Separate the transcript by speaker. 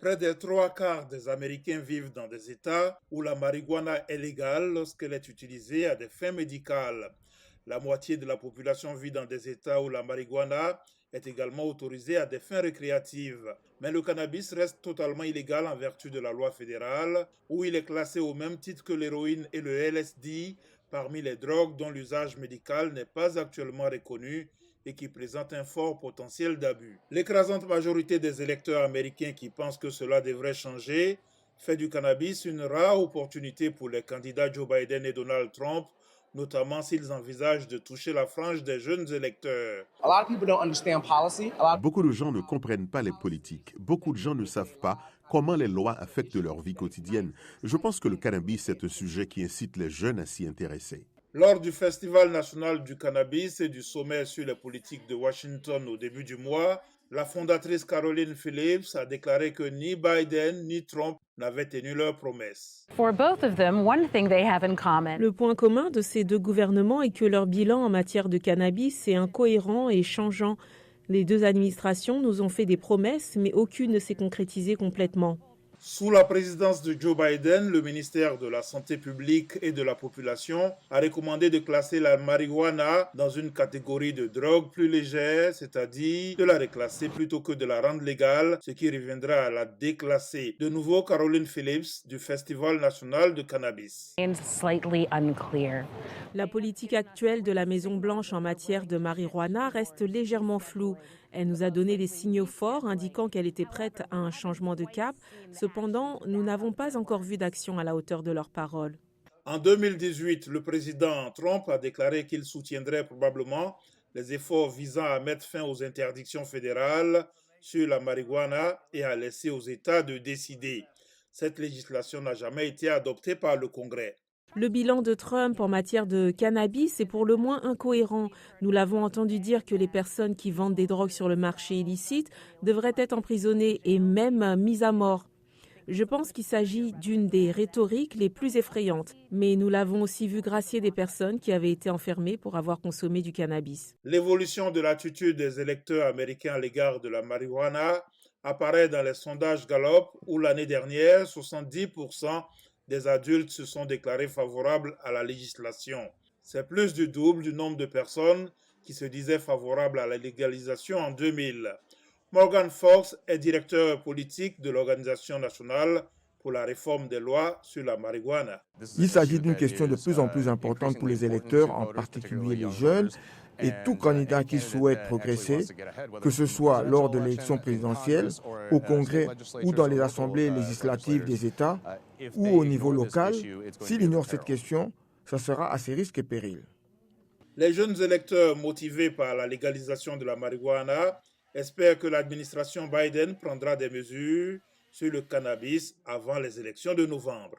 Speaker 1: Près des trois quarts des Américains vivent dans des États où la marijuana est légale lorsqu'elle est utilisée à des fins médicales. La moitié de la population vit dans des États où la marijuana est également autorisée à des fins récréatives. Mais le cannabis reste totalement illégal en vertu de la loi fédérale, où il est classé au même titre que l'héroïne et le LSD parmi les drogues dont l'usage médical n'est pas actuellement reconnu et qui présentent un fort potentiel d'abus. L'écrasante majorité des électeurs américains qui pensent que cela devrait changer fait du cannabis une rare opportunité pour les candidats Joe Biden et Donald Trump, notamment s'ils envisagent de toucher la frange des jeunes électeurs.
Speaker 2: Beaucoup de gens ne comprennent pas les politiques. Beaucoup de gens ne savent pas comment les lois affectent leur vie quotidienne. Je pense que le cannabis est un sujet qui incite les jeunes à s'y intéresser.
Speaker 1: Lors du Festival national du cannabis et du sommet sur les politiques de Washington au début du mois, la fondatrice Caroline Phillips a déclaré que ni Biden ni Trump n'avaient tenu leurs promesses.
Speaker 3: Le point commun de ces deux gouvernements est que leur bilan en matière de cannabis est incohérent et changeant. Les deux administrations nous ont fait des promesses, mais aucune ne s'est concrétisée complètement.
Speaker 1: Sous la présidence de Joe Biden, le ministère de la Santé publique et de la Population a recommandé de classer la marijuana dans une catégorie de drogue plus légère, c'est-à-dire de la reclasser plutôt que de la rendre légale, ce qui reviendra à la déclasser. De nouveau, Caroline Phillips du Festival national de cannabis.
Speaker 3: La politique actuelle de la Maison-Blanche en matière de marijuana reste légèrement floue. Elle nous a donné des signaux forts indiquant qu'elle était prête à un changement de cap. Cependant, nous n'avons pas encore vu d'action à la hauteur de leurs paroles.
Speaker 1: En 2018, le président Trump a déclaré qu'il soutiendrait probablement les efforts visant à mettre fin aux interdictions fédérales sur la marijuana et à laisser aux États de décider. Cette législation n'a jamais été adoptée par le Congrès.
Speaker 3: Le bilan de Trump en matière de cannabis est pour le moins incohérent. Nous l'avons entendu dire que les personnes qui vendent des drogues sur le marché illicite devraient être emprisonnées et même mises à mort. Je pense qu'il s'agit d'une des rhétoriques les plus effrayantes, mais nous l'avons aussi vu gracier des personnes qui avaient été enfermées pour avoir consommé du cannabis.
Speaker 1: L'évolution de l'attitude des électeurs américains à l'égard de la marijuana apparaît dans les sondages Gallup où l'année dernière, 70% des adultes se sont déclarés favorables à la législation. C'est plus du double du nombre de personnes qui se disaient favorables à la légalisation en 2000. Morgan Fox est directeur politique de l'Organisation nationale pour la réforme des lois sur la marijuana.
Speaker 4: Il s'agit d'une question de plus en plus importante pour les électeurs, en particulier les jeunes, et tout candidat qui souhaite progresser, que ce soit lors de l'élection présidentielle, au Congrès ou dans les assemblées législatives des États ou au niveau local, s'il ignore cette question, ça sera à ses risques et périls.
Speaker 1: Les jeunes électeurs motivés par la légalisation de la marijuana espèrent que l'administration Biden prendra des mesures sur le cannabis avant les élections de novembre.